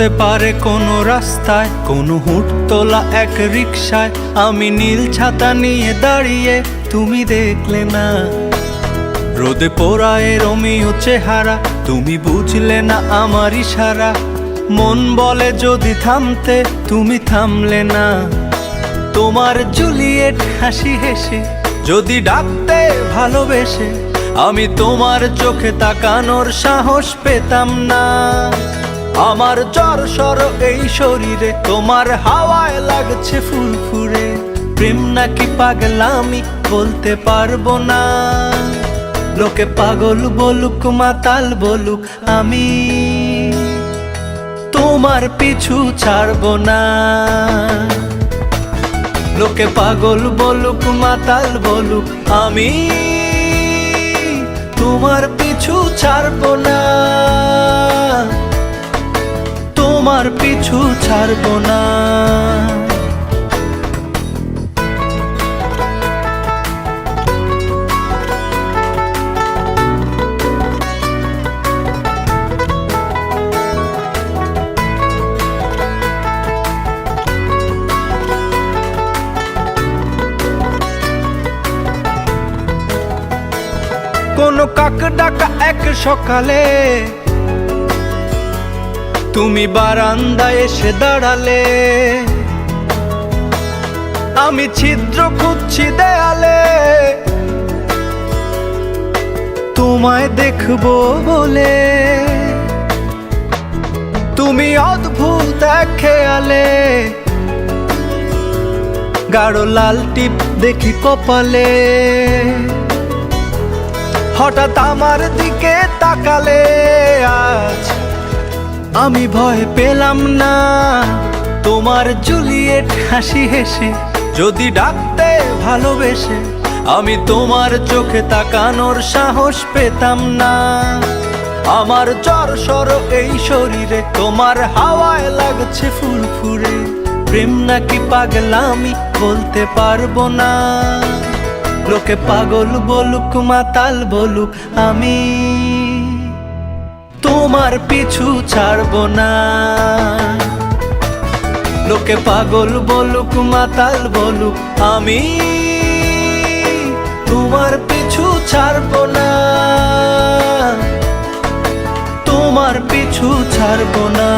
হতে পারে কোনো রাস্তায়, কোনো হুটতোলা এক রিকশায় আমি নীল ছাতা নিয়ে দাঁড়িয়ে, তুমি দেখলে না। রোদে পোড়ায় রোমিও চেহারা, তুমি বুঝলে না আমার ইশারা। মন বলে যদি থামতে, তুমি থামলে না। তোমার জুলিয়েট হাসি হেসে যদি ডাকতে ভালোবেসে, আমি তোমার চোখে তাকানোর সাহস পেতাম না। আমার জ্বর এই শরীরে, তোমার হাওয়ায় লাগছে ফুরফুরে। প্রেম নাকি পাগলামি বলতে পারবো না। লোকে পাগল বলুক মাতাল বলুক, আমি তোমার পিছু ছাড়বো না। লোকে পাগল বলুক মাতাল বলুক, আমি তোমার পিছু ছাড়বো না। তোমার পিছু ছাড়বো না। কোনো কাক ডাকা এক সকালে তুমি বারান্দায় এসে দাঁড়ালে। আমি ছিদ্র খুঁজছি দেয়ালে, তোমায় দেখবো বলে। তুমি অদ্ভুত এক খেয়ালে, গাঢ় লাল টিপ দেখি কপালে। হঠাৎ আমার দিকে তাকালে, আজ আমি ভয় পেলাম না। তোমার জুলিয়েট হাসি হেসে যদি ডাকতে ভালোবেসে, আমি তোমার চোখে তাকানোর সাহস পেতাম না। আমার জ্বর এই শরীরে, তোমার হাওয়ায় লাগছে ফুরফুরে। প্রেম নাকি পাগলামি বলতে পারবো না। লোকে পাগল বলুক মাতাল বলুক, আমি তোমার পিছু ছাড়বো না। লোকে পাগল বলুক মাতাল বলুক, আমি তোমার পিছু ছাড়বো না। তোমার পিছু ছাড়বো না।